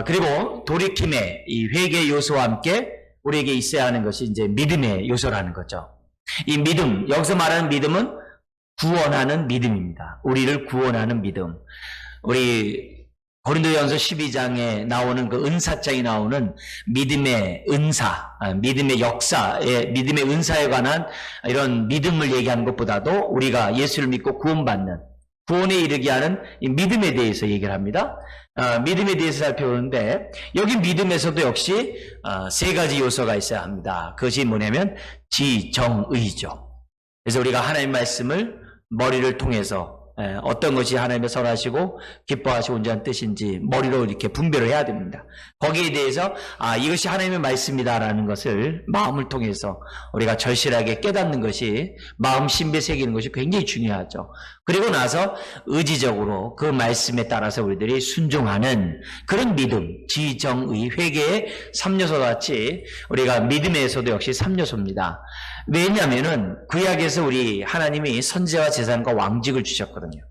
그리고 돌이킴의 이 회개 요소와 함께 우리에게 있어야 하는 것이 이제 믿음의 요소라는 거죠. 이 믿음, 여기서 말하는 믿음은 구원하는 믿음입니다. 우리를 구원하는 믿음. 우리 고린도전서 12장에 나오는 그 은사장이 나오는 믿음의 은사, 믿음의 역사에, 믿음의 은사에 관한 이런 믿음을 얘기하는 것보다도 우리가 예수를 믿고 구원받는, 구원에 이르게 하는 이 믿음에 대해서 얘기를 합니다. 믿음에 대해서 살펴보는데 여기 믿음에서도 역시 세 가지 요소가 있어야 합니다. 그것이 뭐냐면 지정의죠. 그래서 우리가 하나님의 말씀을 머리를 통해서 어떤 것이 하나님의 선하시고 기뻐하시고 온전한 뜻인지 머리로 이렇게 분별을 해야 됩니다. 거기에 대해서 이것이 하나님의 말씀이다라는 것을 마음을 통해서 우리가 절실하게 깨닫는 것이 마음 신비에 새기는 것이 굉장히 중요하죠. 그리고 나서 의지적으로 그 말씀에 따라서 우리들이 순종하는 그런 믿음, 지정의, 회개의 3요소 같이 우리가 믿음에서도 역시 3요소입니다. 왜냐하면은 구약에서 우리 하나님이 선지자와 제사장과 왕직을 주셨거든요.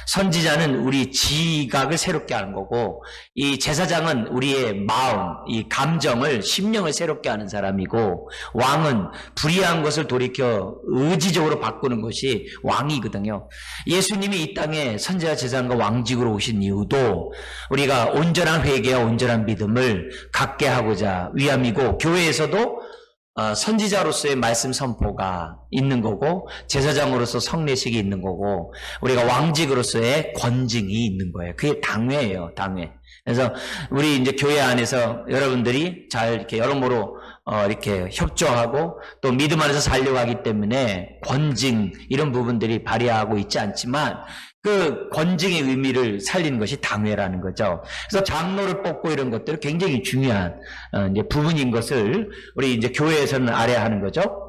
선지자는 우리 지각을 새롭게 하는 거고, 이 제사장은 우리의 마음, 이 감정을, 심령을 새롭게 하는 사람이고, 왕은 불의한 것을 돌이켜 의지적으로 바꾸는 것이 왕이거든요. 예수님이 이 땅에 선지자, 제사장과 왕직으로 오신 이유도 우리가 온전한 회개와 온전한 믿음을 갖게 하고자 위함이고, 교회에서도 선지자로서의 말씀 선포가 있는 거고, 제사장으로서 성례식이 있는 거고, 우리가 왕직으로서의 권징이 있는 거예요. 그게 당회예요, 당회. 그래서 우리 이제 교회 안에서 여러분들이 잘 이렇게 여러모로 이렇게 협조하고 또 믿음 안에서 살려고 하기 때문에 권징 이런 부분들이 발휘하고 있지 않지만 그 권징의 의미를 살리는 것이 당회라는 거죠. 그래서 장로를 뽑고 이런 것들은 굉장히 중요한 이제 부분인 것을 우리 이제 교회에서는 알아야 하는 거죠.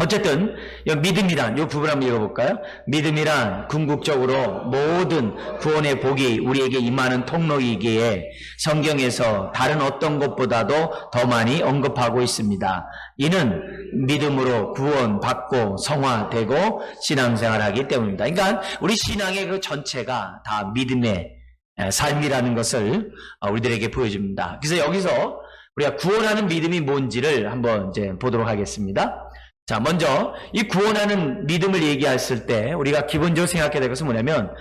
어쨌든 믿음이란 이 부분 한번 읽어볼까요? 믿음이란 궁극적으로 모든 구원의 복이 우리에게 임하는 통로이기에 성경에서 다른 어떤 것보다도 더 많이 언급하고 있습니다. 이는 믿음으로 구원받고 성화되고 신앙생활하기 때문입니다. 그러니까 우리 신앙의 그 전체가 다 믿음의 삶이라는 것을 우리들에게 보여줍니다. 그래서 여기서 우리가 구원하는 믿음이 뭔지를 한번 이제 보도록 하겠습니다. 자, 먼저 이 구원하는 믿음을 얘기했을 때 우리가 기본적으로 생각해야 될 것은 뭐냐면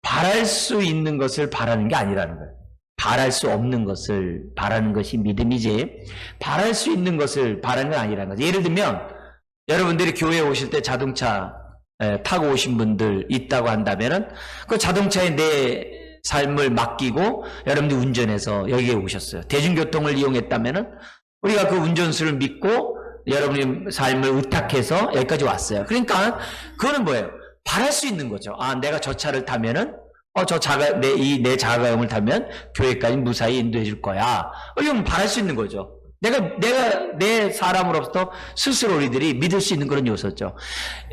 바랄 수 있는 것을 바라는 게 아니라는 거예요. 바랄 수 없는 것을 바라는 것이 믿음이지 바랄 수 있는 것을 바라는 건 아니라는 거죠. 예를 들면 여러분들이 교회에 오실 때 자동차 타고 오신 분들 있다고 한다면은 그 자동차에 내 삶을 맡기고 여러분들이 운전해서 여기에 오셨어요. 대중교통을 이용했다면은 우리가 그 운전수를 믿고 여러분의 삶을 의탁해서 여기까지 왔어요. 그러니까 그거는 뭐예요? 바랄 수 있는 거죠. 내가 저 차를 타면은 내 자가용을 타면 교회까지 무사히 인도해 줄 거야. 이건 바랄 수 있는 거죠. 내 사람으로부터 스스로 우리들이 믿을 수 있는 그런 요소죠.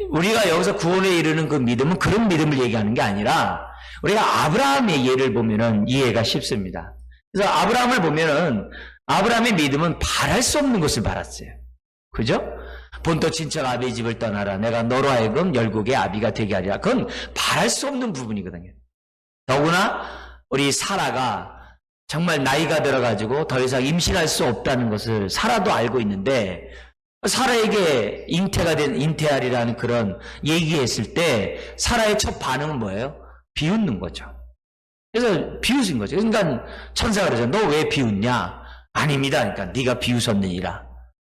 우리가 여기서 구원에 이르는 그 믿음은 그런 믿음을 얘기하는 게 아니라 우리가 아브라함의 예를 보면은 이해가 쉽습니다. 그래서 아브라함을 보면은 아브라함의 믿음은 바랄 수 없는 것을 바랐어요. 그죠? 본토 친척 아비의 집을 떠나라. 내가 너로 하여금 열국의 아비가 되게 하리라. 그건 바랄 수 없는 부분이거든요. 더구나 우리 사라가 정말 나이가 들어가지고 더 이상 임신할 수 없다는 것을 사라도 알고 있는데 사라에게 잉태하리라는 그런 얘기했을 때 사라의 첫 반응은 뭐예요? 비웃는 거죠. 그래서 비웃은 거죠. 그러니까 천사가 그러죠. 너 왜 비웃냐? 아닙니다. 그러니까 네가 비웃었느니라.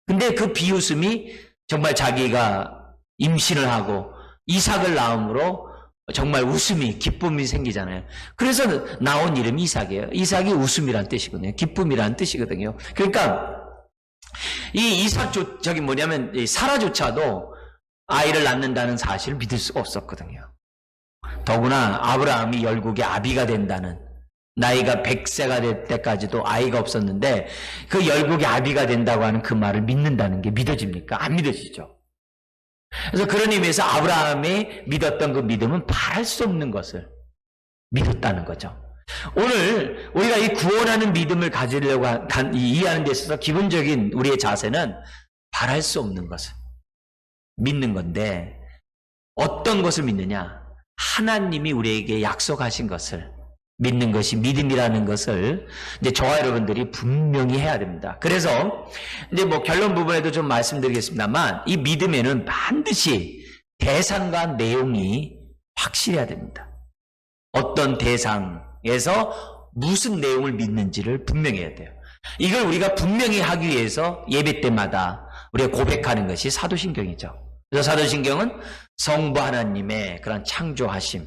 근데 그 비웃음이 정말 자기가 임신을 하고 이삭을 낳음으로 정말 웃음이, 기쁨이 생기잖아요. 그래서 나온 이름이 이삭이에요. 이삭이 웃음이란 뜻이거든요. 기쁨이란 뜻이거든요. 그러니까 이 이 사라조차도 아이를 낳는다는 사실을 믿을 수가 없었거든요. 더구나 아브라함이 열국의 아비가 된다는, 나이가 100세가 될 때까지도 아이가 없었는데 그 열국의 아비가 된다고 하는 그 말을 믿는다는 게 믿어집니까? 안 믿어지죠. 그래서 그런 의미에서 아브라함이 믿었던 그 믿음은 바랄 수 없는 것을 믿었다는 거죠. 오늘 우리가 이 구원하는 믿음을 가지려고 이해하는 데 있어서 기본적인 우리의 자세는 바랄 수 없는 것을 믿는 건데, 어떤 것을 믿느냐? 하나님이 우리에게 약속하신 것을 믿는 것이 믿음이라는 것을 이제 저와 여러분들이 분명히 해야 됩니다. 그래서 이제 뭐 결론 부분에도 좀 말씀드리겠습니다만 이 믿음에는 반드시 대상과 내용이 확실해야 됩니다. 어떤 대상에서 무슨 내용을 믿는지를 분명히 해야 돼요. 이걸 우리가 분명히 하기 위해서 예배 때마다 우리가 고백하는 것이 사도신경이죠. 그래서 사도신경은 성부 하나님의 그런 창조하심,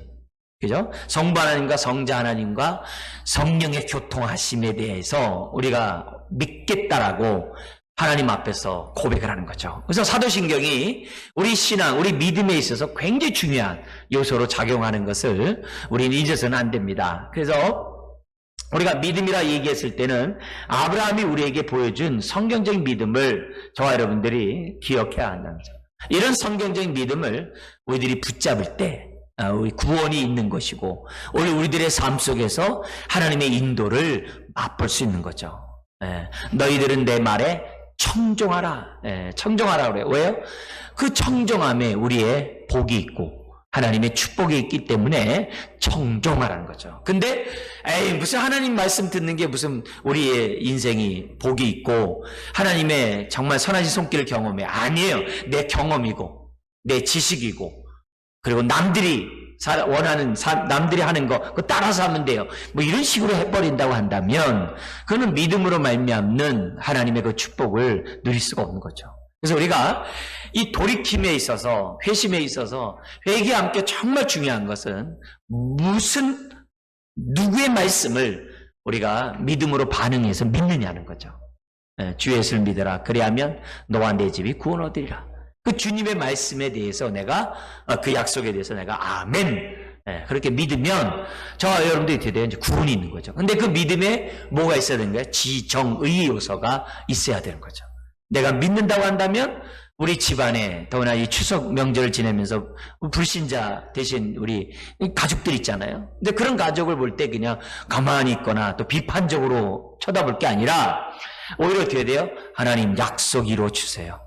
그죠? 성부 하나님과 성자 하나님과 성령의 교통하심에 대해서 우리가 믿겠다라고 하나님 앞에서 고백을 하는 거죠. 그래서 사도신경이 우리 신앙, 우리 믿음에 있어서 굉장히 중요한 요소로 작용하는 것을 우리는 잊어서는 안 됩니다. 그래서 우리가 믿음이라 얘기했을 때는 아브라함이 우리에게 보여준 성경적인 믿음을 저와 여러분들이 기억해야 한다는 거죠. 이런 성경적인 믿음을 우리들이 붙잡을 때 우리 구원이 있는 것이고 우리들의 삶 속에서 하나님의 인도를 맛볼 수 있는 거죠. 너희들은 내 말에 청종하라. 청종하라 그래요. 왜요? 그 청종함에 우리의 복이 있고 하나님의 축복이 있기 때문에 청종하라는 거죠. 근데 무슨 하나님 말씀 듣는 게 무슨 우리의 인생이 복이 있고 하나님의 정말 선하신 손길을 경험해. 아니에요. 내 경험이고 내 지식이고 그리고 남들이 원하는 남들이 하는 거 그거 따라서 하면 돼요. 뭐 이런 식으로 해버린다고 한다면 그거는 믿음으로 말미암는 하나님의 그 축복을 누릴 수가 없는 거죠. 그래서 우리가 이 돌이킴에 있어서 회심에 있어서 회개와 함께 정말 중요한 것은 누구의 말씀을 우리가 믿음으로 반응해서 믿느냐는 거죠. 주 예수를 믿어라. 그리하면 너와 내 집이 구원 얻으리라. 그 주님의 말씀에 대해서 내가 그 약속에 대해서 내가 아멘 그렇게 믿으면 저와 여러분들이 되대요. 이제 구원이 있는 거죠. 근데 그 믿음에 뭐가 있어야 되는 거예요? 지정의 요소가 있어야 되는 거죠. 내가 믿는다고 한다면 우리 집안에 더구나 이 추석 명절을 지내면서 불신자 대신 우리 가족들 있잖아요. 근데 그런 가족을 볼 때 그냥 가만히 있거나 또 비판적으로 쳐다볼 게 아니라 오히려 어떻게 돼요? 하나님 약속 이루어 주세요.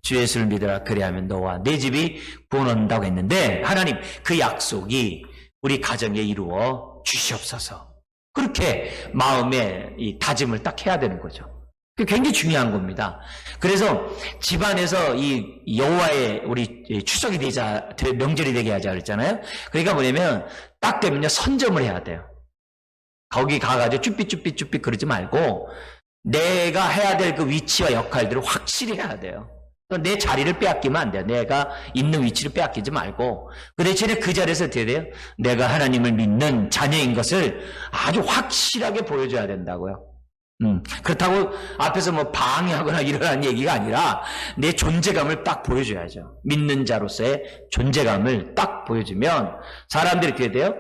주 예수를 믿으라. 그리하면 너와 내 집이 구원 얻는다고 했는데 하나님 그 약속이 우리 가정에 이루어 주시옵소서. 그렇게 마음에 이 다짐을 딱 해야 되는 거죠. 그게 굉장히 중요한 겁니다. 그래서 집안에서 이 여호와의 우리 추석이 되자 명절이 되게 하자 그랬잖아요. 그러니까 뭐냐면 딱 되면요 선점을 해야 돼요. 거기 가가지고 쭈삣 그러지 말고 내가 해야 될 그 위치와 역할들을 확실히 해야 돼요. 내 자리를 빼앗기면 안 돼요. 내가 있는 위치를 빼앗기지 말고 그 대신에 그 자리에서 어떻게 돼요? 내가 하나님을 믿는 자녀인 것을 아주 확실하게 보여줘야 된다고요. 그렇다고 앞에서 뭐 방해하거나 이러라는 얘기가 아니라 내 존재감을 딱 보여줘야죠. 믿는 자로서의 존재감을 딱 보여주면 사람들이 어떻게 돼요?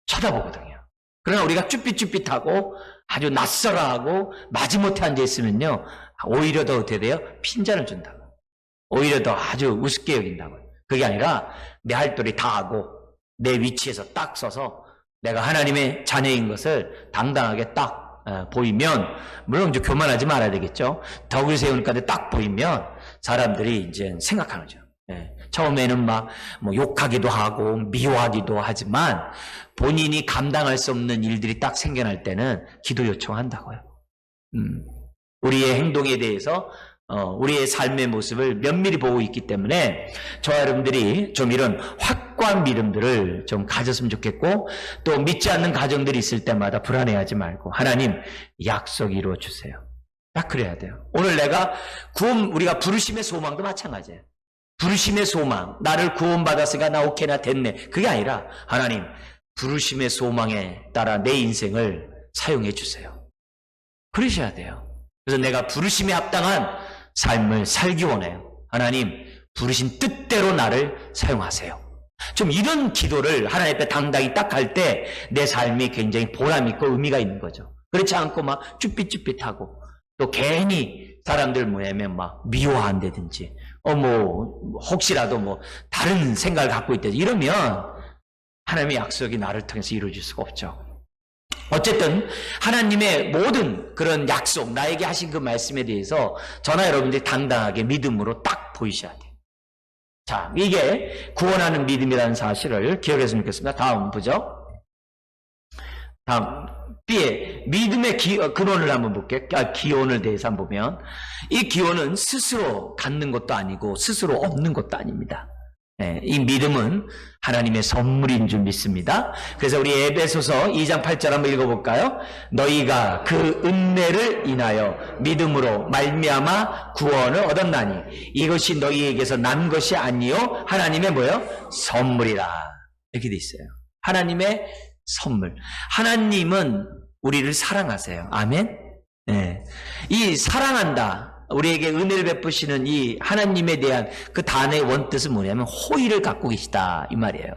쳐다보거든요. 그러나 우리가 쭈삣쭈삣하고 아주 낯설어하고 마지못해 앉아있으면요 오히려 더 어떻게 돼요? 핀잔을 준다고. 오히려 더 아주 우습게 여긴다고요. 그게 아니라 내 할 도리 다 하고 내 위치에서 딱 서서 내가 하나님의 자녀인 것을 당당하게 딱 보이면 물론 이제 교만하지 말아야 되겠죠. 덕을 세우니까 딱 보이면 사람들이 이제 생각하는 거죠. 처음에는 막 뭐 욕하기도 하고 미워하기도 하지만 본인이 감당할 수 없는 일들이 딱 생겨날 때는 기도 요청한다고요. 우리의 행동에 대해서 우리의 삶의 모습을 면밀히 보고 있기 때문에 저와 여러분들이 좀 이런 확고한 믿음들을 좀 가졌으면 좋겠고 또 믿지 않는 가정들이 있을 때마다 불안해하지 말고 하나님 약속 이루어 주세요. 딱 그래야 돼요. 오늘 내가 우리가 부르심의 소망도 마찬가지예요. 부르심의 소망, 나를 구원받았으니까 나 오케이나 됐네. 그게 아니라 하나님 부르심의 소망에 따라 내 인생을 사용해 주세요. 그러셔야 돼요. 그래서 내가 부르심에 합당한 삶을 살기 원해요. 하나님 부르신 뜻대로 나를 사용하세요. 좀 이런 기도를 하나님 앞에 당당히 딱 할 때 내 삶이 굉장히 보람있고 의미가 있는 거죠. 그렇지 않고 막 쭈삣쭈삣하고 또 괜히 사람들 뭐냐면 막 미워한다든지 혹시라도 뭐 다른 생각을 갖고 있다든지 이러면 하나님의 약속이 나를 통해서 이루어질 수가 없죠. 어쨌든 하나님의 모든 그런 약속, 나에게 하신 그 말씀에 대해서 저나 여러분들이 당당하게 믿음으로 딱 보이셔야 돼요. 자, 이게 구원하는 믿음이라는 사실을 기억했으면 좋겠습니다. 다음 보죠. 다음 B의 믿음의 근원을 한번 볼게요. 기원을 대해서 한번 보면 이 기원은 스스로 갖는 것도 아니고 스스로 얻는 것도 아닙니다. 이 믿음은 하나님의 선물인 줄 믿습니다. 그래서 우리 에베소서 2장 8절 한번 읽어볼까요? 너희가 그 은혜를 인하여 믿음으로 말미암아 구원을 얻었나니 이것이 너희에게서 난 것이 아니요 하나님의 뭐요? 선물이라. 이렇게 돼 있어요. 하나님의 선물. 하나님은 우리를 사랑하세요. 아멘? 네. 이 사랑한다. 우리에게 은혜를 베푸시는 이 하나님에 대한 그 단어의 원뜻은 뭐냐면 호의를 갖고 계시다 이 말이에요.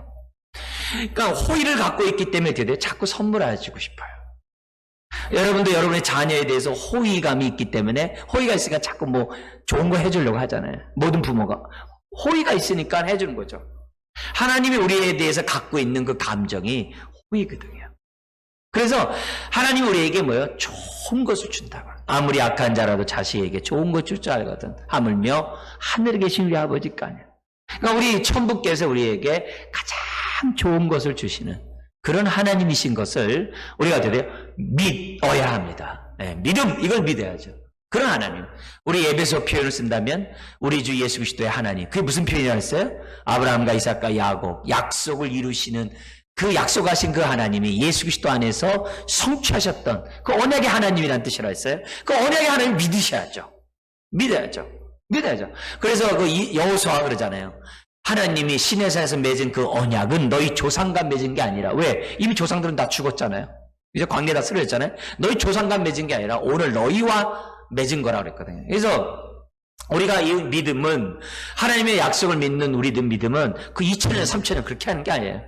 그러니까 호의를 갖고 있기 때문에 되게 자꾸 선물해주고 싶어요. 여러분도 여러분의 자녀에 대해서 호의감이 있기 때문에 호의가 있으니까 자꾸 뭐 좋은 거 해주려고 하잖아요. 모든 부모가 호의가 있으니까 해주는 거죠. 하나님이 우리에 대해서 갖고 있는 그 감정이 호의거든요. 그래서 하나님 우리에게 뭐예요? 좋은 것을 준다고. 아무리 악한 자라도 자식에게 좋은 것 줄 줄 알거든. 하물며 하늘에 계신 우리 아버지까지. 그러니까 우리 천부께서 우리에게 가장 좋은 것을 주시는 그런 하나님이신 것을 우리가 어떻게 돼요? 믿어야 합니다. 네, 믿음, 이걸 믿어야죠. 그런 하나님. 우리 에베소 표현을 쓴다면 우리 주 예수 그리스도의 하나님. 그게 무슨 표현이라고 했어요? 아브라함과 이삭과 야곱 약속을 이루시는 그 약속하신 그 하나님이 예수 그리스도 안에서 성취하셨던 그 언약의 하나님이라는 뜻이라 했어요. 그 언약의 하나님 믿으셔야죠. 믿어야죠. 그래서 그 여호수아 그러잖아요. 하나님이 시내산에서 맺은 그 언약은 너희 조상과 맺은 게 아니라 왜? 이미 조상들은 다 죽었잖아요. 이제 관계 다 쓰러졌잖아요. 너희 조상과 맺은 게 아니라 오늘 너희와 맺은 거라고 그랬거든요. 그래서 우리가 이 믿음은 하나님의 약속을 믿는 우리들 믿음은 그 2000년, 3000년 그렇게 하는 게 아니에요.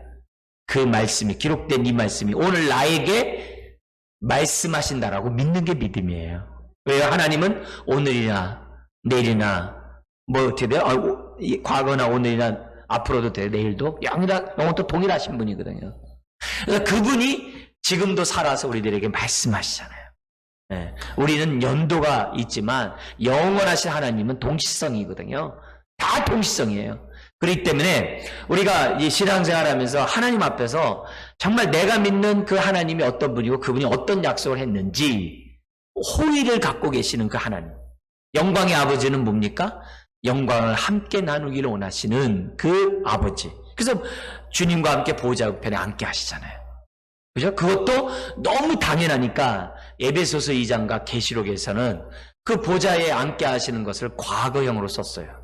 그 말씀이 기록된 이 말씀이 오늘 나에게 말씀하신다라고 믿는 게 믿음이에요. 왜요? 하나님은 오늘이나 내일이나 뭐 어떻게 돼요? 과거나 오늘이나 앞으로도 돼요. 내일도 영원토록 동일하신 분이거든요. 그래서 그분이 지금도 살아서 우리들에게 말씀하시잖아요. 네. 우리는 연도가 있지만 영원하신 하나님은 동시성이거든요. 다 동시성이에요. 그렇기 때문에 우리가 이 신앙생활하면서 하나님 앞에서 정말 내가 믿는 그 하나님이 어떤 분이고 그분이 어떤 약속을 했는지 호의를 갖고 계시는 그 하나님. 영광의 아버지는 뭡니까? 영광을 함께 나누기를 원하시는 그 아버지. 그래서 주님과 함께 보좌 우편에 앉게 하시잖아요. 그죠? 그것도 너무 당연하니까 에베소서 2장과 계시록에서는 그 보좌에 앉게 하시는 것을 과거형으로 썼어요.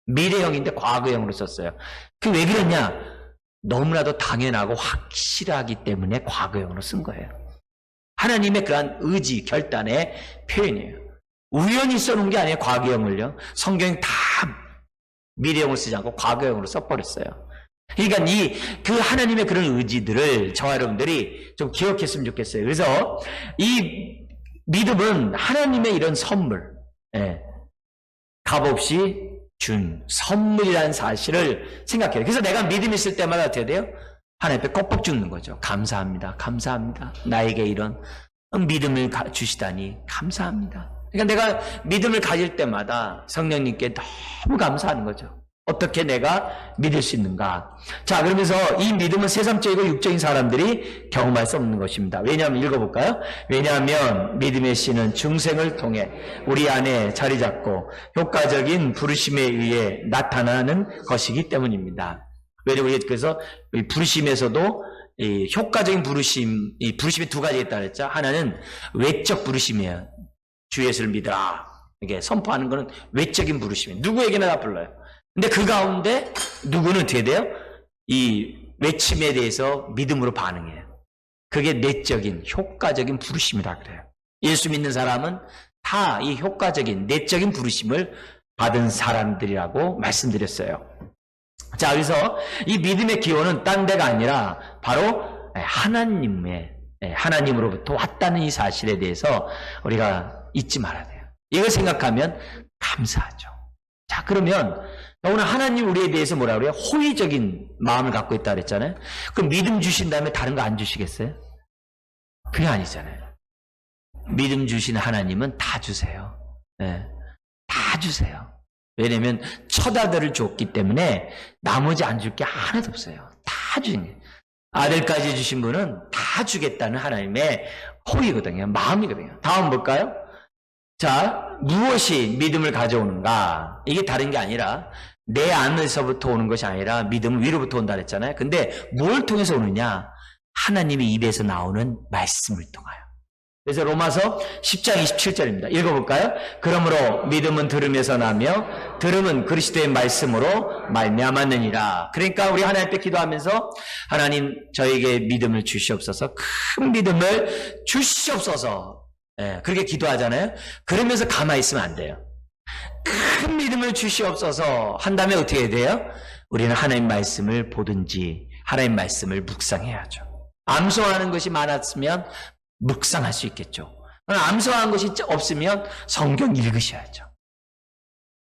미래형인데 과거형으로 썼어요. 그 왜 그랬냐? 너무나도 당연하고 확실하기 때문에 과거형으로 쓴 거예요. 하나님의 그러한 의지, 결단의 표현이에요. 우연히 써놓은 게 아니에요. 과거형을요. 성경이 다 미래형을 쓰지 않고 과거형으로 써버렸어요. 그러니까 그 하나님의 그런 의지들을 저와 여러분들이 좀 기억했으면 좋겠어요. 그래서 이 믿음은 하나님의 이런 선물, 값없이 준 선물이라는 사실을 생각해요. 그래서 내가 믿음 있을 때마다 어떻게 돼요? 하나님 앞에 껍벅 죽는 거죠. 감사합니다. 감사합니다. 나에게 이런 믿음을 주시다니 감사합니다. 그러니까 내가 믿음을 가질 때마다 성령님께 너무 감사하는 거죠. 어떻게 내가 믿을 수 있는가? 자, 그러면서 이 믿음은 세상적이고 육적인 사람들이 경험할 수 없는 것입니다. 왜냐하면 읽어볼까요? 왜냐하면 믿음의 씨는 중생을 통해 우리 안에 자리 잡고 효과적인 부르심에 의해 나타나는 것이기 때문입니다. 왜냐하면 그래서 부르심에서도 이 효과적인 부르심, 이 부르심이 두 가지 있다 그랬죠. 하나는 외적 부르심이에요. 주 예수를 믿어라. 이게 선포하는 것은 외적인 부르심이에요. 누구에게나 다 불러요. 근데 그 가운데 누구는 어떻게 돼요? 이 외침에 대해서 믿음으로 반응해요. 그게 내적인, 효과적인 부르심이라 그래요. 예수 믿는 사람은 다 이 효과적인, 내적인 부르심을 받은 사람들이라고 말씀드렸어요. 자, 그래서 이 믿음의 기원은 딴 데가 아니라 바로 하나님으로부터 왔다는 이 사실에 대해서 우리가 잊지 말아야 돼요. 이걸 생각하면 감사하죠. 자, 그러면 오늘 하나님 우리에 대해서 뭐라 그래요? 호의적인 마음을 갖고 있다 그랬잖아요. 그럼 믿음 주신 다음에 다른 거 안 주시겠어요? 그게 아니잖아요. 믿음 주신 하나님은 다 주세요. 네, 다 주세요. 왜냐면 첫 아들을 줬기 때문에 나머지 안 줄 게 하나도 없어요. 다 주신 거예요. 아들까지 주신 분은 다 주겠다는 하나님의 호의거든요. 마음이거든요. 다음 볼까요? 자, 무엇이 믿음을 가져오는가? 이게 다른 게 아니라 내 안에서부터 오는 것이 아니라 믿음은 위로부터 온다 그랬잖아요. 근데 뭘 통해서 오느냐? 하나님의 입에서 나오는 말씀을 통하여. 그래서 로마서 10장 27절입니다. 읽어볼까요? 그러므로 믿음은 들음에서 나며 들음은 그리스도의 말씀으로 말미암았느니라. 그러니까 우리 하나님께 기도하면서 하나님 저에게 믿음을 주시옵소서, 큰 믿음을 주시옵소서, 그렇게 기도하잖아요. 그러면서 가만히 있으면 안 돼요. 큰 믿음을 주시옵소서 한 다음에 어떻게 해야 돼요? 우리는 하나님 말씀을 보든지 하나님 말씀을 묵상해야죠. 암송하는 것이 많았으면 묵상할 수 있겠죠. 암송한 것이 없으면 성경 읽으셔야죠.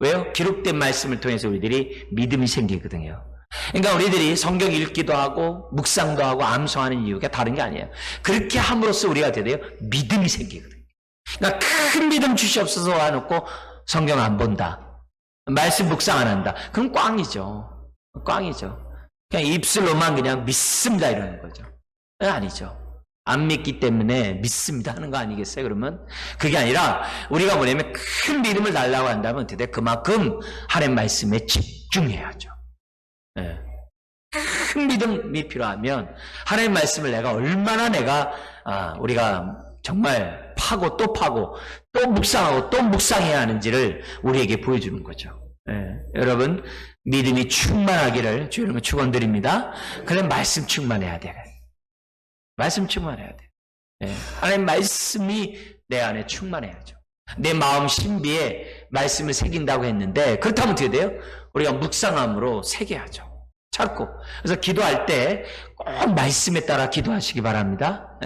왜요? 기록된 말씀을 통해서 우리들이 믿음이 생기거든요. 그러니까 우리들이 성경 읽기도 하고 묵상도 하고 암송하는 이유가 다른 게 아니에요. 그렇게 함으로써 우리가 돼요. 믿음이 생기거든요. 그러니까 큰 믿음 주시옵소서 해놓고 성경 안 본다, 말씀 묵상 안 한다, 그럼 꽝이죠. 그냥 입술로만 그냥 믿습니다 이러는 거죠. 아니죠. 안 믿기 때문에 믿습니다 하는 거 아니겠어요? 그러면 그게 아니라 우리가 뭐냐면 큰 믿음을 달라고 한다면 어떻게 돼? 그만큼 하나님 말씀에 집중해야죠. 큰 믿음이 필요하면 하나님 말씀을 우리가 정말 파고 또 묵상하고 또 묵상해야 하는지를 우리에게 보여주는 거죠. 여러분 믿음이 충만하기를 주의 이름으로 축원드립니다. 그럼 말씀 충만해야 돼요. 말씀 충만해야 돼요. 하나님 말씀이 내 안에 충만해야죠. 내 마음 신비에 말씀을 새긴다고 했는데 그렇다면 어떻게 돼요? 우리가 묵상함으로 새겨야죠. 찾고. 그래서 기도할 때 꼭 말씀에 따라 기도하시기 바랍니다.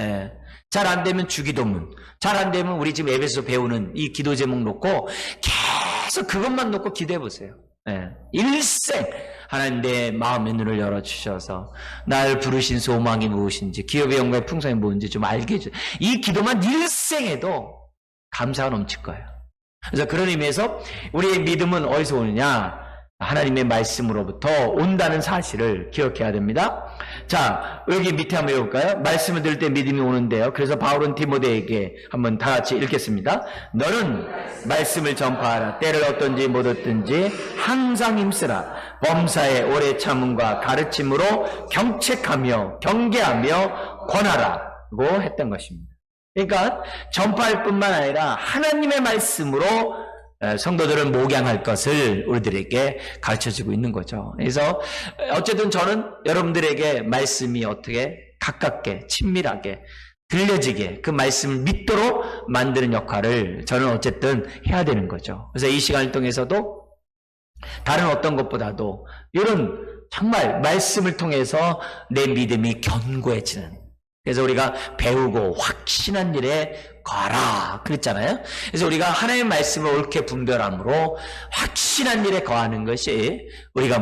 잘 안 되면 주기도문, 잘 안 되면 우리 지금 앱에서 배우는 이 기도 제목 놓고 계속 그것만 놓고 기도해 보세요. 일생 하나님 내 마음의 눈을 열어주셔서 날 부르신 소망이 무엇인지, 기업의 영광의 풍성이 뭔지 좀 알게 해주세요. 이 기도만 일생해도 감사가 넘칠 거예요. 그래서 그런 의미에서 우리의 믿음은 어디서 오느냐? 하나님의 말씀으로부터 온다는 사실을 기억해야 됩니다. 자, 여기 밑에 한번 읽어볼까요? 말씀을 들을 때 믿음이 오는데요. 그래서 바울은 디모데에게 한번 다 같이 읽겠습니다. 너는 말씀을 전파하라. 때를 얻든지 못 얻든지 항상 힘쓰라. 범사에 오래 참음과 가르침으로 경책하며 경계하며 권하라고 했던 것입니다. 그러니까 전파할 뿐만 아니라 하나님의 말씀으로 성도들을 목양할 것을 우리들에게 가르쳐주고 있는 거죠. 그래서 어쨌든 저는 여러분들에게 말씀이 어떻게 가깝게 친밀하게 들려지게 그 말씀을 믿도록 만드는 역할을 저는 어쨌든 해야 되는 거죠. 그래서 이 시간을 통해서도 다른 어떤 것보다도 이런 정말 말씀을 통해서 내 믿음이 견고해지는, 그래서 우리가 배우고 확신한 일에 거하라 그랬잖아요. 그래서 우리가 하나님의 말씀을 옳게 분별함으로 확신한 일에 거하는 것이 우리가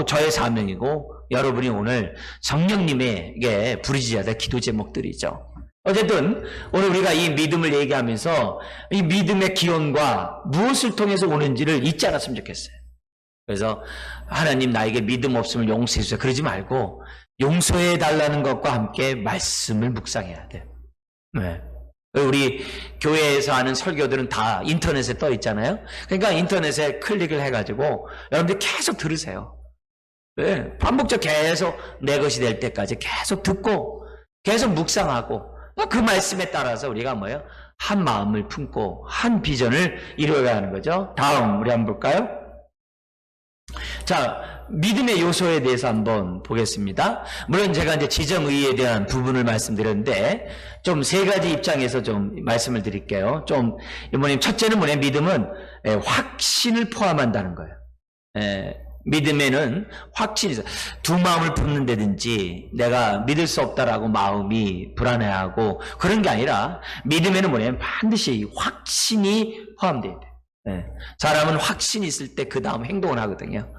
저의 사명이고 여러분이 오늘 성령님에게 부르짖어야 될 기도 제목들이죠. 어쨌든 오늘 우리가 이 믿음을 얘기하면서 이 믿음의 기원과 무엇을 통해서 오는지를 잊지 않았으면 좋겠어요. 그래서 하나님 나에게 믿음 없음을 용서해 주세요 그러지 말고 용서해 달라는 것과 함께 말씀을 묵상해야 돼요. 우리 교회에서 하는 설교들은 다 인터넷에 떠 있잖아요. 그러니까 인터넷에 클릭을 해가지고 여러분들 계속 들으세요. 반복적 계속 내 것이 될 때까지 계속 듣고 계속 묵상하고 그 말씀에 따라서 우리가 한 마음을 품고 한 비전을 이루어가야 하는 거죠. 다음 우리 한번 볼까요? 자, 믿음의 요소에 대해서 한번 보겠습니다. 물론 제가 이제 지정의에 대한 부분을 말씀드렸는데 좀 세 가지 입장에서 좀 말씀을 드릴게요. 좀 이모님, 첫째는 믿음은 확신을 포함한다는 거예요. 믿음에는 확신이 있어요. 두 마음을 품는다든지 내가 믿을 수 없다라고 마음이 불안해하고 그런 게 아니라 믿음에는 반드시 확신이 포함되어야 돼요. 사람은 확신이 있을 때 그 다음 행동을 하거든요.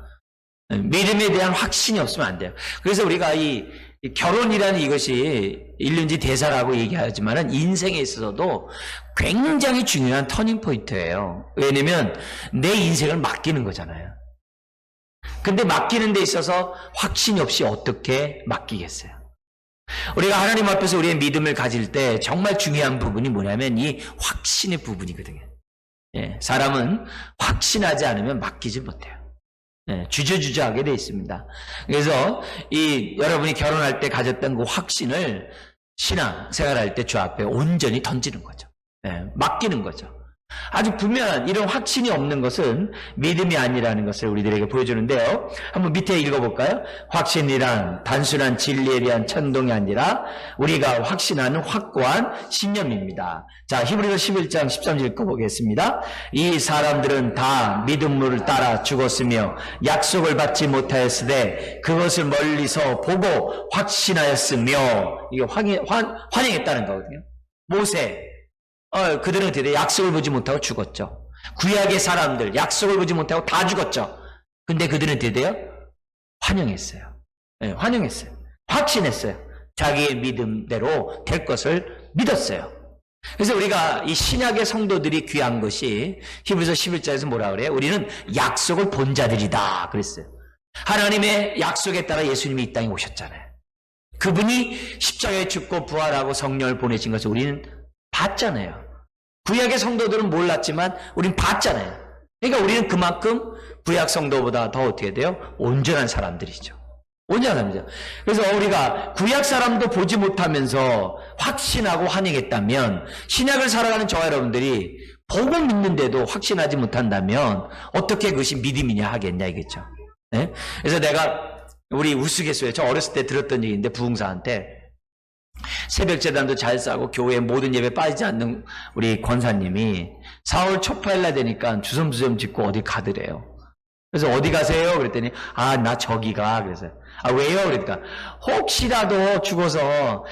믿음에 대한 확신이 없으면 안 돼요. 그래서 우리가 이 결혼이라는 이것이 일륜지 대사라고 얘기하지만 인생에 있어서도 굉장히 중요한 터닝포인트예요. 왜냐면 내 인생을 맡기는 거잖아요. 근데 맡기는 데 있어서 확신이 없이 어떻게 맡기겠어요? 우리가 하나님 앞에서 우리의 믿음을 가질 때 정말 중요한 부분이 뭐냐면 이 확신의 부분이거든요. 예, 사람은 확신하지 않으면 맡기지 못해요. 예, 주저주저하게 돼 있습니다. 그래서 여러분이 결혼할 때 가졌던 그 확신을 신앙 생활할 때 주 앞에 온전히 던지는 거죠. 예, 맡기는 거죠. 아주 분명한 이런 확신이 없는 것은 믿음이 아니라는 것을 우리들에게 보여주는데요. 한번 밑에 읽어볼까요? 확신이란 단순한 진리에 대한 천동이 아니라 우리가 확신하는 확고한 신념입니다. 자, 히브리서 11장 13절 읽어보겠습니다. 이 사람들은 다 믿음을 따라 죽었으며 약속을 받지 못하였으되 그것을 멀리서 보고 확신하였으며, 이게 환영했다는 거거든요. 모세, 그들은 어떻게 약속을 보지 못하고 죽었죠. 구약의 사람들 약속을 보지 못하고 다 죽었죠. 근데 그들은 어떻게 돼요? 환영했어요. 네, 환영했어요. 확신했어요. 자기의 믿음대로 될 것을 믿었어요. 그래서 우리가 이 신약의 성도들이 귀한 것이 히브리서 11장에서 뭐라 그래요? 우리는 약속을 본 자들이다 그랬어요. 하나님의 약속에 따라 예수님이 이 땅에 오셨잖아요. 그분이 십자가에 죽고 부활하고 성령을 보내신 것을 우리는 봤잖아요. 구약의 성도들은 몰랐지만 우린 봤잖아요. 그러니까 우리는 그만큼 구약 성도보다 더 어떻게 돼요? 온전한 사람들이죠. 온전한 사람이죠. 그래서 우리가 구약 사람도 보지 못하면서 확신하고 환영했다면, 신약을 살아가는 저와 여러분들이 보고 믿는데도 확신하지 못한다면 어떻게 그것이 믿음이냐 하겠냐 이겠죠. 네? 그래서 내가 우리 우스갯소리에 저 어렸을 때 들었던 얘기인데, 부흥사한테 새벽재단도 잘 싸고 교회 모든 예배 빠지지 않는 우리 권사님이 4월 초파일날 되니까 주섬주섬 짓고 어디 가더래요. 그래서 어디 가세요? 그랬더니 나 저기 가. 그래서 왜요? 그러니까 혹시라도 죽어서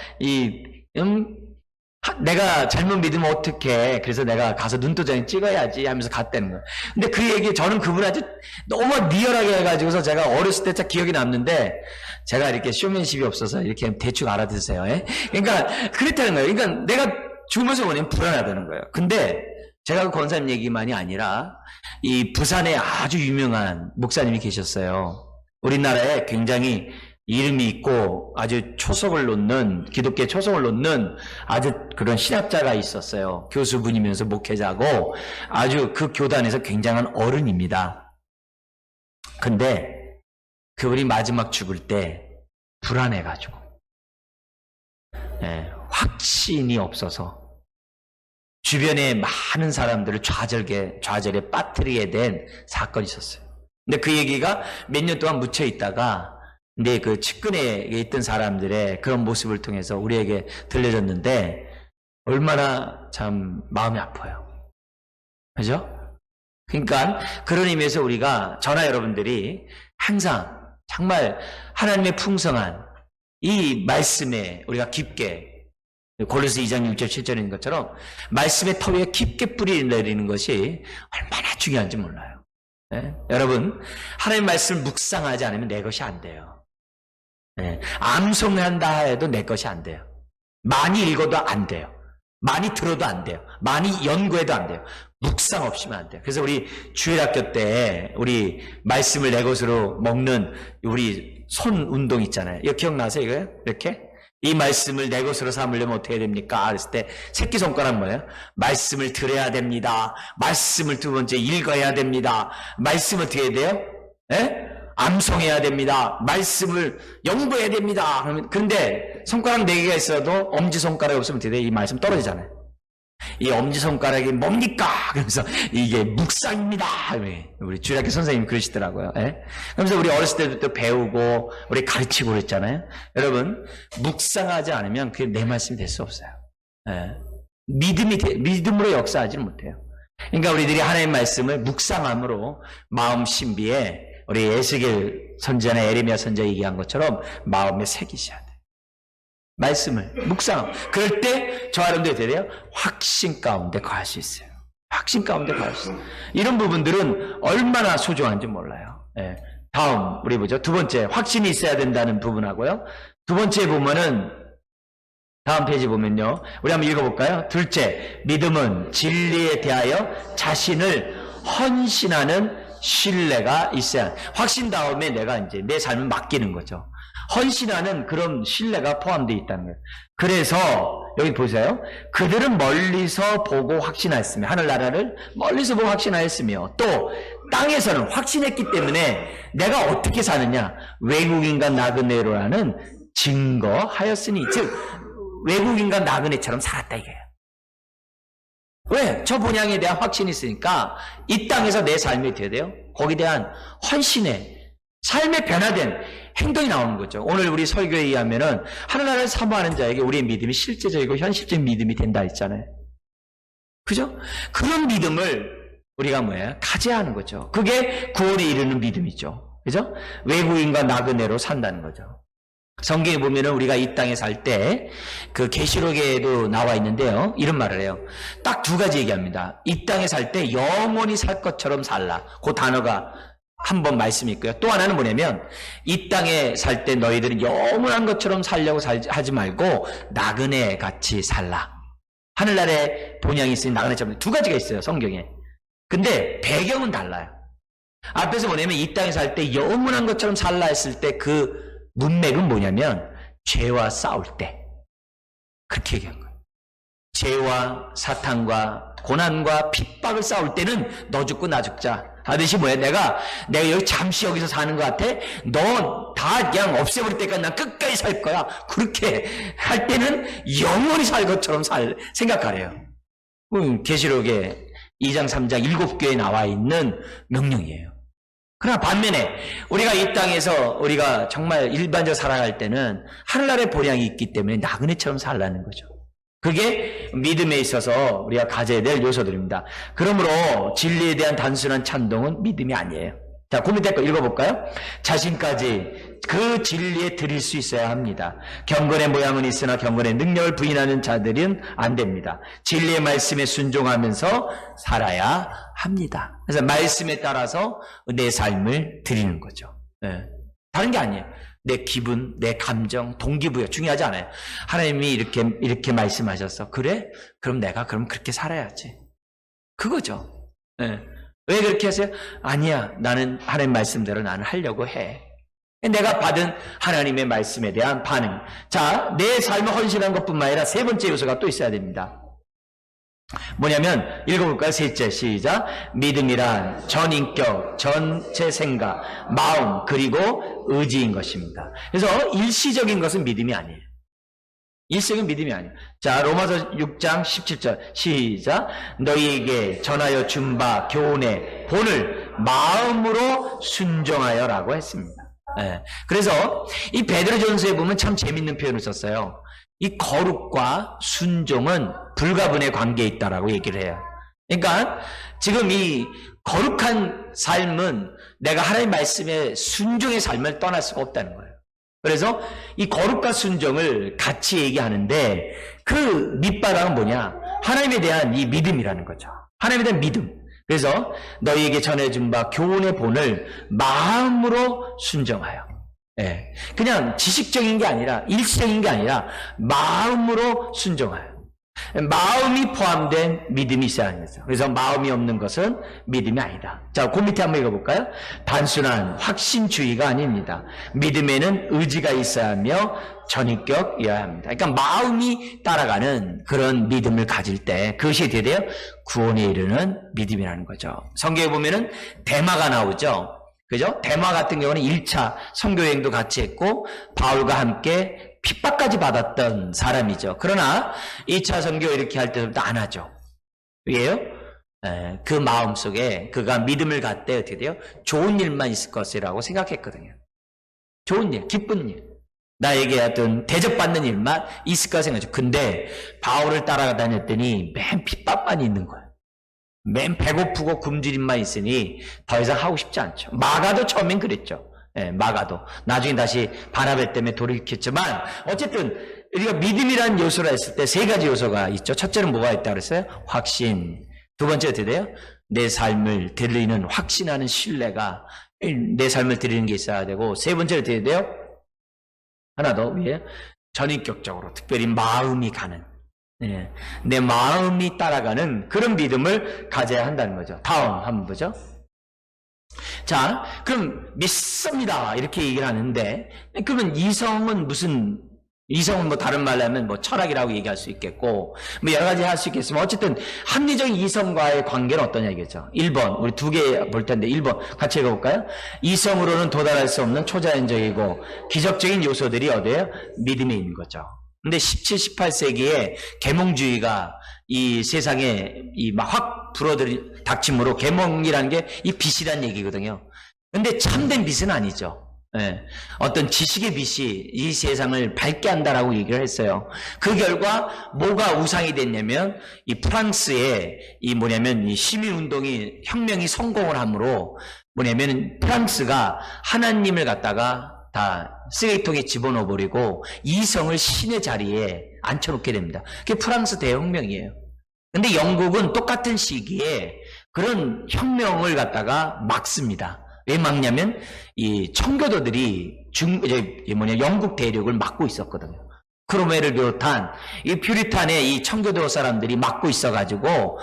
내가 잘못 믿으면 어떡해. 그래서 내가 가서 눈도장에 찍어야지 하면서 갔다는 거예요. 근데 그 얘기 저는 그분한테 너무 리얼하게 해가지고서 제가 어렸을 때 딱 기억이 남는데, 제가 이렇게 쇼맨십이 없어서 이렇게 대충 알아듣으세요. 예? 그러니까 그랬다는 거예요. 그러니까 내가 죽으면서 보내면 불안하다는 거예요. 근데 제가 그 권사님 얘기만이 아니라 이 부산에 아주 유명한 목사님이 계셨어요. 우리나라에 굉장히 이름이 있고 아주 초석을 놓는, 기독교의 초석을 놓는 아주 그런 신학자가 있었어요. 교수분이면서 목회자고 아주 그 교단에서 굉장한 어른입니다. 근데 그분이 마지막 죽을 때 불안해가지고, 확신이 없어서 주변에 많은 사람들을 좌절에 빠뜨리게 된 사건이 있었어요. 근데 그 얘기가 몇 년 동안 묻혀 있다가 근데 그 측근에 있던 사람들의 그런 모습을 통해서 우리에게 들려졌는데, 얼마나 참 마음이 아파요. 그죠? 그러니까 그런 의미에서 우리가, 저나 여러분들이 항상 정말 하나님의 풍성한 이 말씀에 우리가 깊게, 골로새 2장 6절 7절인 것처럼 말씀의 터 위에 깊게 뿌리 내리는 것이 얼마나 중요한지 몰라요. 네? 여러분, 하나님의 말씀을 묵상하지 않으면 내 것이 안 돼요. 암송한다 해도 내 것이 안 돼요. 많이 읽어도 안 돼요. 많이 들어도 안 돼요. 많이 연구해도 안 돼요. 묵상 없이면 안 돼요. 그래서 우리 주일학교 때 우리 말씀을 내 것으로 먹는 우리 손 운동 있잖아요. 이거 기억나세요? 이거요? 이렇게? 이 말씀을 내 것으로 삼으려면 어떻게 해야 됩니까? 그랬을 때 새끼손가락 뭐예요? 말씀을 들어야 됩니다. 말씀을 두 번째 읽어야 됩니다. 말씀을 어떻게 해야 돼요? 암송해야 됩니다. 말씀을 연구해야 됩니다. 그런데 손가락 4개가 있어도 엄지손가락이 없으면 어떻게 돼요? 이 말씀 떨어지잖아요. 이 엄지손가락이 뭡니까? 그러면서 이게 묵상입니다. 우리 주일학교 선생님이 그러시더라고요. 그러면서 우리 어렸을 때부터 배우고 우리 가르치고 그랬잖아요. 여러분, 묵상하지 않으면 그게 내 말씀이 될 수 없어요. 믿음으로 역사하지는 못해요. 그러니까 우리들이 하나님의 말씀을 묵상함으로 마음 신비에, 우리 에스겔 선지자나 에레미야 선지자 얘기한 것처럼 마음에 새기셔야 돼요. 말씀을 묵상. 그럴 때 저와 여러분들이 어떻게 돼요? 확신 가운데 거할 수 있어요. 확신 가운데 거할 수 있어요. 이런 부분들은 얼마나 소중한지 몰라요. 다음 우리 보죠. 두 번째, 확신이 있어야 된다는 부분하고요. 두 번째 보면은 다음 페이지 보면요. 우리 한번 읽어볼까요? 둘째, 믿음은 진리에 대하여 자신을 헌신하는 신뢰가 있어야, 확신 다음에 내가 이제 내 삶을 맡기는 거죠. 헌신하는 그런 신뢰가 포함되어 있다는 거예요. 그래서 여기 보세요. 그들은 멀리서 보고 확신하였으며, 하늘나라를 멀리서 보고 확신하였으며, 또 땅에서는 확신했기 때문에 내가 어떻게 사느냐, 외국인과 나그네로라는 증거하였으니, 즉 외국인과 나그네처럼 살았다 이거예요. 왜? 저 본향에 대한 확신이 있으니까 이 땅에서 내 삶이 돼야 돼요. 거기에 대한 헌신의 삶의 변화된 행동이 나오는 거죠. 오늘 우리 설교에 의하면은 하늘나라를 사모하는 자에게 우리의 믿음이 실제적이고 현실적인 믿음이 된다 했잖아요. 그죠? 그런 믿음을 우리가 뭐예요? 가져야 하는 거죠. 그게 구원에 이르는 믿음이죠. 그죠? 외국인과 나그네로 산다는 거죠. 성경에 보면은 우리가 이 땅에 살 때 그 계시록에도 나와 있는데요. 이런 말을 해요. 딱 두 가지 얘기합니다. 이 땅에 살 때 영원히 살 것처럼 살라. 그 단어가 한 번 말씀이 있고요. 또 하나는 뭐냐면 이 땅에 살 때 너희들은 영원한 것처럼 살려고 하지 말고 나그네 같이 살라. 하늘나라에 본향이 있으니 나그네처럼. 두 가지가 있어요. 성경에. 근데 배경은 달라요. 앞에서 뭐냐면 이 땅에 살 때 영원한 것처럼 살라 했을 때 그 문맥은 뭐냐면 죄와 싸울 때 그렇게 얘기한 거예요. 죄와 사탄과 고난과 핍박을 싸울 때는 너 죽고 나 죽자 하듯이 뭐야, 내가 여기 잠시 여기서 사는 것 같아, 너 다 그냥 없애버릴 때까지 난 끝까지 살 거야, 그렇게 할 때는 영원히 살 것처럼 생각하래요. 계시록에 2장 3장 7교에 나와 있는 명령이에요. 그러나 반면에 우리가 이 땅에서 우리가 정말 일반적으로 살아갈 때는 하늘나라의 본향이 있기 때문에 나그네처럼 살라는 거죠. 그게 믿음에 있어서 우리가 가져야 될 요소들입니다. 그러므로 진리에 대한 단순한 찬동은 믿음이 아니에요. 자, 그 밑에 거 읽어볼까요? 자신까지 그 진리에 드릴 수 있어야 합니다. 경건의 모양은 있으나 경건의 능력을 부인하는 자들은 안 됩니다. 진리의 말씀에 순종하면서 살아야 합니다. 그래서 말씀에 따라서 내 삶을 드리는 거죠. 네. 다른 게 아니에요. 내 기분, 내 감정, 동기부여 중요하지 않아요. 하나님이 이렇게 말씀하셨어. 그래? 그럼 내가 그렇게 살아야지. 그거죠. 네. 왜 그렇게 하세요? 아니야, 나는 하나님 말씀대로 나는 하려고 해. 내가 받은 하나님의 말씀에 대한 반응. 자, 내 삶을 헌신한 것뿐만 아니라 세 번째 요소가 또 있어야 됩니다. 뭐냐면 읽어볼까요? 셋째, 시작. 믿음이란 전인격, 전체 생각, 마음, 그리고 의지인 것입니다. 그래서 일시적인 것은 믿음이 아니에요. 일시적인 믿음이 아니에요. 자, 로마서 6장 17절 시작. 너희에게 전하여 준 바 교훈의 본을 마음으로 순종하여라고 했습니다. 네. 그래서 이 베드로전서에 보면 참 재밌는 표현을 썼어요. 이 거룩과 순종은 불가분의 관계에 있다라고 얘기를 해요. 그러니까 지금 이 거룩한 삶은 내가 하나님 말씀에 순종의 삶을 떠날 수가 없다는 거예요. 그래서 이 거룩과 순종을 같이 얘기하는데 그 밑바닥은 뭐냐? 하나님에 대한 이 믿음이라는 거죠. 하나님에 대한 믿음. 그래서 너희에게 전해준 바 교훈의 본을 마음으로 순종하여. 예. 그냥 지식적인 게 아니라 일시적인 게 아니라 마음으로 순종하여. 마음이 포함된 믿음이 있어야 하는 거죠. 그래서 마음이 없는 것은 믿음이 아니다. 자, 그 밑에 한번 읽어볼까요? 단순한 확신주의가 아닙니다. 믿음에는 의지가 있어야 하며 전인격이어야 합니다. 그러니까 마음이 따라가는 그런 믿음을 가질 때 그것이 어떻게 돼요? 구원에 이르는 믿음이라는 거죠. 성경에 보면은 대마가 나오죠. 그죠? 대마 같은 경우는 1차 선교여행도 같이 했고 바울과 함께 핍박까지 받았던 사람이죠. 그러나 2차 선교 이렇게 할 때부터 안 하죠. 왜요? 그 마음속에 그가 믿음을 갖되 어떻게 돼요? 좋은 일만 있을 것이라고 생각했거든요. 좋은 일, 기쁜 일. 나에게 어떤 대접받는 일만 있을까 생각하죠. 근데 바울을 따라다녔더니 맨 핍박만 있는 거예요. 맨 배고프고 굶주림만 있으니 더 이상 하고 싶지 않죠. 마가도 처음엔 그랬죠. 예, 마가도. 나중에 다시 바나베 때문에 돌이켰지만 어쨌든 우리가 믿음이라는 요소라 했을 때 세 가지 요소가 있죠. 첫째는 뭐가 있다고 그랬어요? 확신. 두 번째 어떻게 돼요? 내 삶을 드리는 확신하는 신뢰가 내 삶을 드리는 게 있어야 되고 세 번째는 어떻게 돼요? 하나 더 위에 전인격적으로 특별히 마음이 가는 내 마음이 따라가는 그런 믿음을 가져야 한다는 거죠. 다음 한번 보죠. 자, 그럼 믿습니다. 이렇게 얘기를 하는데, 그러면 이성은 뭐 다른 말로 하면 뭐 철학이라고 얘기할 수 있겠고, 뭐 여러 가지 할 수 있겠지만, 어쨌든 합리적인 이성과의 관계는 어떠냐 이겠죠. 1번, 우리 두 개 볼 텐데, 1번 같이 읽어볼까요? 이성으로는 도달할 수 없는 초자연적이고, 기적적인 요소들이 어디에요? 믿음에 있는 거죠. 근데 17, 18세기에 계몽주의가 이 세상에 확 닥침으로 계몽이라는 게 이 빛이란 얘기거든요. 근데 참된 빛은 아니죠. 예, 어떤 지식의 빛이 이 세상을 밝게 한다라고 얘기를 했어요. 그 결과 뭐가 우상이 됐냐면 이 프랑스에 이 시민운동이 혁명이 성공을 함으로 프랑스가 하나님을 갖다가 다 쓰레기통에 집어넣어 버리고 이성을 신의 자리에 앉혀놓게 됩니다. 그게 프랑스 대혁명이에요. 근데 영국은 똑같은 시기에 그런 혁명을 갖다가 막습니다. 왜 막냐면 이 청교도들이 영국 대륙을 막고 있었거든요. 크로멜을 비롯한 이 퓨리탄의 이 청교도 사람들이 막고 있어가지고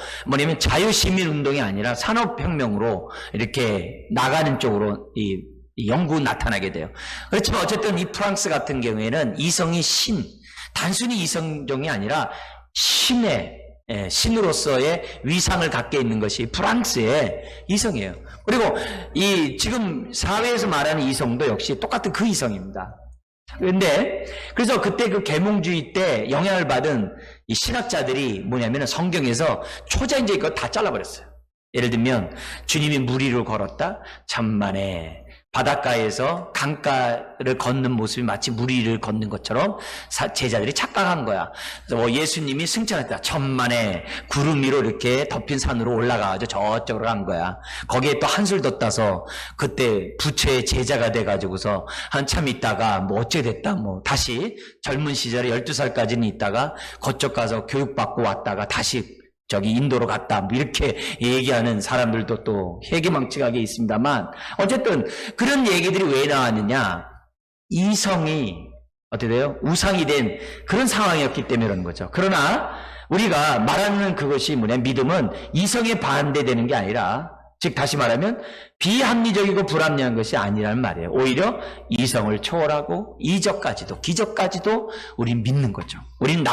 자유시민 운동이 아니라 산업혁명으로 이렇게 나가는 쪽으로 이 영국은 나타나게 돼요. 그렇지만 어쨌든 이 프랑스 같은 경우에는 이성이 단순히 이성종이 아니라 신으로서의 위상을 갖게 있는 것이 프랑스의 이성이에요. 그리고 지금 사회에서 말하는 이성도 역시 똑같은 그 이성입니다. 그래서 그때 그 계몽주의 때 영향을 받은 이 신학자들이 성경에서 초자연적인 거 다 잘라버렸어요. 예를 들면 주님이 물 위를 걸었다? 천만에. 바닷가에서 강가를 걷는 모습이 마치 물 위를 걷는 것처럼 제자들이 착각한 거야. 예수님이 승천했다. 천만에 구름 위로 이렇게 덮인 산으로 올라가가지고 저쪽으로 간 거야. 거기에 또 한술 더 따서 그때 부처의 제자가 돼가지고서 한참 있다가 어째 됐다. 다시 젊은 시절에 12살까지는 있다가 그쪽 가서 교육받고 왔다가 다시 저기 인도로 갔다 이렇게 얘기하는 사람들도 또 회개망측하게 있습니다만 어쨌든 그런 얘기들이 왜 나왔느냐, 이성이 어떻게 돼요? 우상이 된 그런 상황이었기 때문에 그런 거죠. 그러나 우리가 말하는 그것이 믿음은 이성에 반대되는 게 아니라, 즉 다시 말하면 비합리적이고 불합리한 것이 아니라는 말이에요. 오히려 이성을 초월하고 이적까지도 기적까지도 우린 믿는 거죠. 우린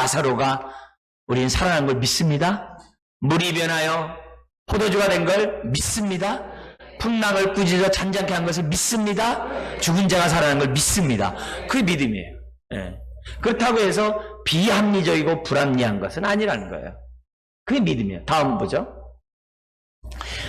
우린 살아난 걸 믿습니다. 물이 변하여 포도주가 된 걸 믿습니다. 풍랑을 꾸짖어 잔잔케 한 것을 믿습니다. 죽은 자가 살아난 걸 믿습니다. 그게 믿음이에요. 예. 그렇다고 해서 비합리적이고 불합리한 것은 아니라는 거예요. 그게 믿음이에요. 다음 보죠.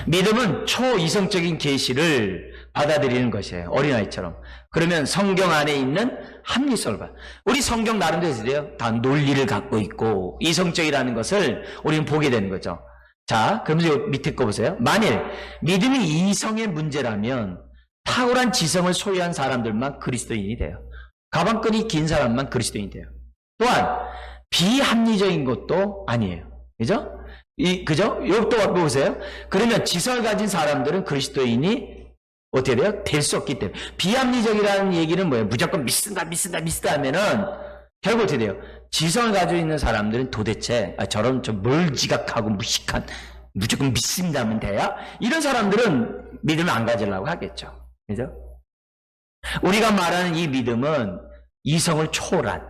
믿음은 초이성적인 계시를 받아들이는 것이에요. 어린아이처럼. 그러면 성경 안에 있는 합리성을 봐. 우리 성경 나름대로 다 논리를 갖고 있고 이성적이라는 것을 우리는 보게 되는 거죠. 자, 그러면서 밑에 거 보세요. 만일 믿음이 이성의 문제라면 탁월한 지성을 소유한 사람들만 그리스도인이 돼요. 가방끈이 긴 사람만 그리스도인이 돼요. 또한 비합리적인 것도 아니에요. 그죠? 그죠? 이것도 보세요. 그러면 지성을 가진 사람들은 그리스도인이 어떻게 돼요? 될 수 없기 때문에. 비합리적이라는 얘기는 뭐예요? 무조건 믿습니다 하면은 결국 어떻게 돼요? 지성을 가지고 있는 사람들은 도대체 저런 뭘 지각하고 무식한 무조건 믿습니다 하면 돼야? 이런 사람들은 믿음을 안 가지려고 하겠죠. 그죠? 우리가 말하는 이 믿음은 이성을 초월한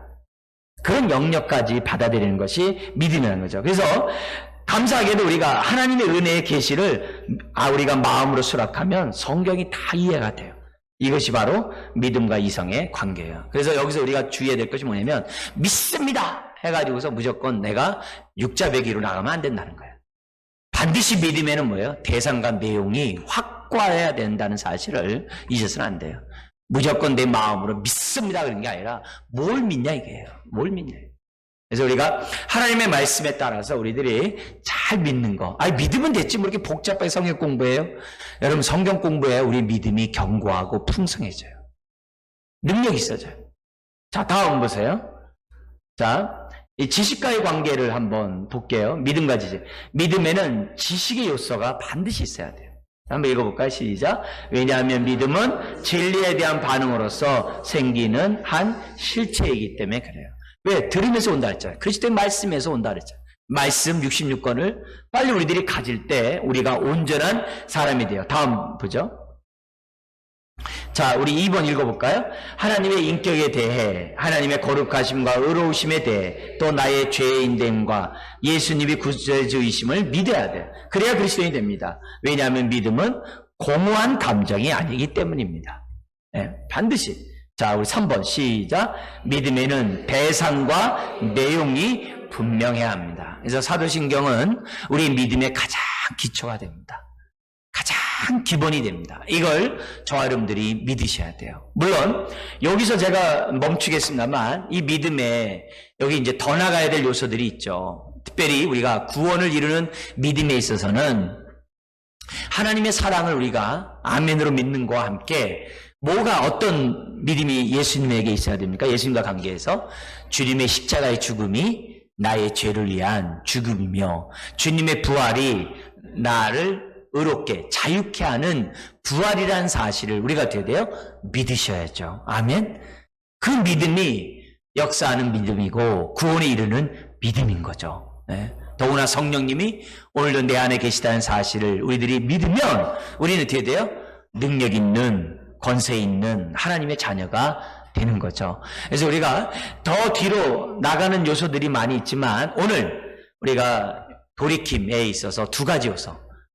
그런 영역까지 받아들이는 것이 믿음이라는 거죠. 그래서 감사하게도 우리가 하나님의 은혜의 계시를 우리가 마음으로 수락하면 성경이 다 이해가 돼요. 이것이 바로 믿음과 이성의 관계예요. 그래서 여기서 우리가 주의해야 될 것이 뭐냐면 믿습니다 해가지고서 무조건 내가 육자배기로 나가면 안 된다는 거예요. 반드시 믿음에는 뭐예요? 대상과 내용이 확고해야 된다는 사실을 잊어서는 안 돼요. 무조건 내 마음으로 믿습니다 그런 게 아니라 뭘 믿냐 이게요. 뭘 믿냐. 그래서 우리가 하나님의 말씀에 따라서 우리들이 잘 믿는 거. 믿으면 됐지 뭐 이렇게 복잡하게 성경 공부해요. 여러분 성경 공부해 우리 믿음이 견고하고 풍성해져요. 능력이 있어져요. 자, 다음 보세요. 자, 이 지식과의 관계를 한번 볼게요. 믿음과 지식. 믿음에는 지식의 요소가 반드시 있어야 돼요. 한번 읽어볼까요? 시작. 왜냐하면 믿음은 진리에 대한 반응으로서 생기는 한 실체이기 때문에 그래요. 왜? 들으면서 온다 했잖아요. 그리스도의 말씀에서 온다 그랬잖아요. 말씀 66권을 빨리 우리들이 가질 때 우리가 온전한 사람이 돼요. 다음 보죠. 자, 우리 2번 읽어볼까요? 하나님의 인격에 대해, 하나님의 거룩하심과 의로우심에 대해, 또 나의 죄인됨과 예수님이 구세주이심을 믿어야 돼요. 그래야 그리스도인이 됩니다. 왜냐하면 믿음은 공허한 감정이 아니기 때문입니다. 네, 반드시. 자, 우리 3번 시작. 믿음에는 배상과 내용이 분명해야 합니다. 그래서 사도신경은 우리 믿음의 가장 기초가 됩니다. 가장 기본이 됩니다. 이걸 저와 여러분들이 믿으셔야 돼요. 물론 여기서 제가 멈추겠습니다만 이 믿음에 여기 이제 더 나가야 될 요소들이 있죠. 특별히 우리가 구원을 이루는 믿음에 있어서는 하나님의 사랑을 우리가 아멘으로 믿는 것과 함께 뭐가 어떤 믿음이 예수님에게 있어야 됩니까? 예수님과 관계에서 주님의 십자가의 죽음이 나의 죄를 위한 죽음이며 주님의 부활이 나를 의롭게 자유케 하는 부활이라는 사실을 우리가 어떻게 돼요? 믿으셔야죠. 아멘. 그 믿음이 역사하는 믿음이고 구원에 이르는 믿음인 거죠. 네. 더구나 성령님이 오늘도 내 안에 계시다는 사실을 우리들이 믿으면 우리는 어떻게 돼요? 능력 있는 권세 있는 하나님의 자녀가 되는 거죠. 그래서 우리가 더 뒤로 나가는 요소들이 많이 있지만 오늘 우리가 돌이킴에 있어서 두 가지 요소,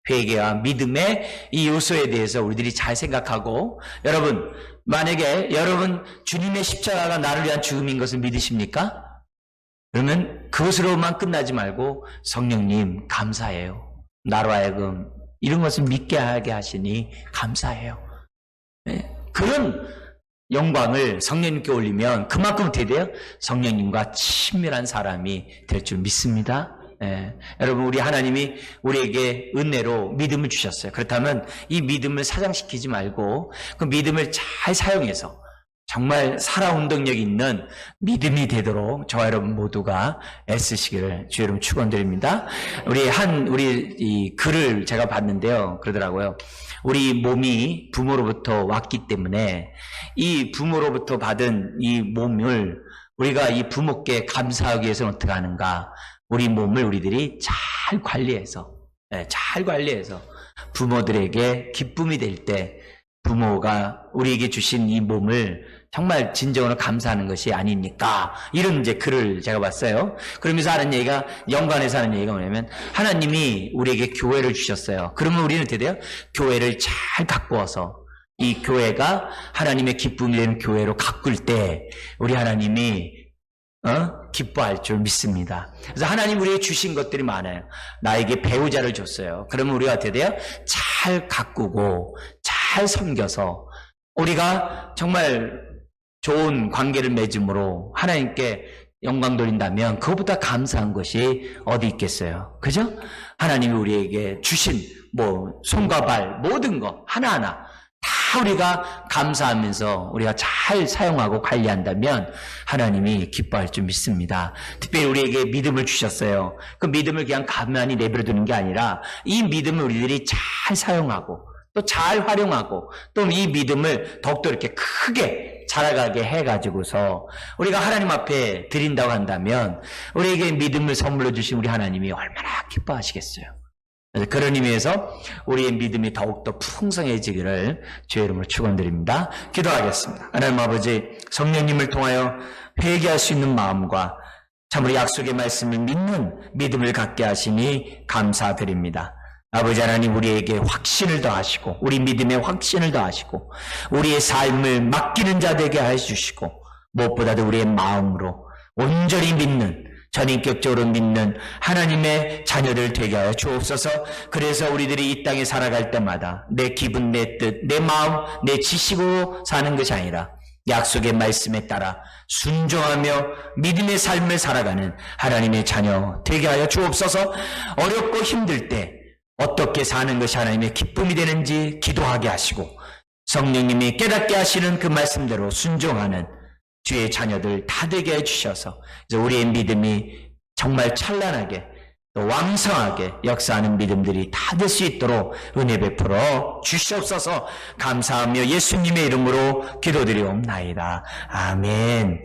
회개와 믿음의 이 요소에 대해서 우리들이 잘 생각하고, 여러분 만약에 여러분 주님의 십자가가 나를 위한 죽음인 것을 믿으십니까? 그러면 그것으로만 끝나지 말고 성령님 감사해요. 나로 하여금 이런 것을 믿게 하게 하시니 감사해요. 네? 그런 영광을 성령님께 올리면 그만큼 어떻게 돼요? 성령님과 친밀한 사람이 될 줄 믿습니다. 예. 여러분 우리 하나님이 우리에게 은혜로 믿음을 주셨어요. 그렇다면 이 믿음을 사장시키지 말고 그 믿음을 잘 사용해서 정말 살아운동력 있는 믿음이 되도록 저와 여러분 모두가 애쓰시기를 주 여러분 축원드립니다. 우리 이 글을 제가 봤는데요. 그러더라고요. 우리 몸이 부모로부터 왔기 때문에 이 부모로부터 받은 이 몸을 우리가 이 부모께 감사하기 위해서는 어떻게 하는가? 우리 몸을 우리들이 잘 관리해서 부모들에게 기쁨이 될 때 부모가 우리에게 주신 이 몸을 정말 진정으로 감사하는 것이 아닙니까? 이런 이제 글을 제가 봤어요. 그러면서 하는 얘기가, 연관해서 하는 얘기가 뭐냐면, 하나님이 우리에게 교회를 주셨어요. 그러면 우리는 어떻게 돼요? 교회를 잘 가꾸어서 이 교회가 하나님의 기쁨이 되는 교회로 가꿀 때 우리 하나님이 기뻐할 줄 믿습니다. 그래서 하나님 우리에게 주신 것들이 많아요. 나에게 배우자를 줬어요. 그러면 우리가 어떻게 돼요? 잘 가꾸고 잘 섬겨서 우리가 정말 좋은 관계를 맺음으로 하나님께 영광 돌린다면 그것보다 감사한 것이 어디 있겠어요? 그죠? 하나님이 우리에게 주신 손과 발 모든 거 하나하나 다 우리가 감사하면서 우리가 잘 사용하고 관리한다면 하나님이 기뻐할 줄 믿습니다. 특별히 우리에게 믿음을 주셨어요. 그 믿음을 그냥 가만히 내버려두는 게 아니라 이 믿음을 우리들이 잘 사용하고 또 잘 활용하고 또 이 믿음을 더욱더 이렇게 크게 자라가게 해가지고서 우리가 하나님 앞에 드린다고 한다면 우리에게 믿음을 선물로 주신 우리 하나님이 얼마나 기뻐하시겠어요. 그런 의미에서 우리의 믿음이 더욱더 풍성해지기를 주의 이름으로 축원드립니다. 기도하겠습니다. 하나님 아버지, 성령님을 통하여 회개할 수 있는 마음과 참으로 약속의 말씀을 믿는 믿음을 갖게 하시니 감사드립니다. 아버지 하나님, 우리에게 확신을 더하시고 우리 믿음에 확신을 더하시고 우리의 삶을 맡기는 자 되게 해주시고 무엇보다도 우리의 마음으로 온전히 믿는, 전인격적으로 믿는 하나님의 자녀들 되게 하여 주옵소서. 그래서 우리들이 이 땅에 살아갈 때마다 내 기분, 내 뜻, 내 마음, 내 지식으로 사는 것이 아니라 약속의 말씀에 따라 순종하며 믿음의 삶을 살아가는 하나님의 자녀 되게 하여 주옵소서. 어렵고 힘들 때 어떻게 사는 것이 하나님의 기쁨이 되는지 기도하게 하시고 성령님이 깨닫게 하시는 그 말씀대로 순종하는 주의 자녀들 다 되게 해주셔서 우리의 믿음이 정말 찬란하게 또 왕성하게 역사하는 믿음들이 다 될 수 있도록 은혜 베풀어 주시옵소서. 감사하며 예수님의 이름으로 기도드리옵나이다. 아멘.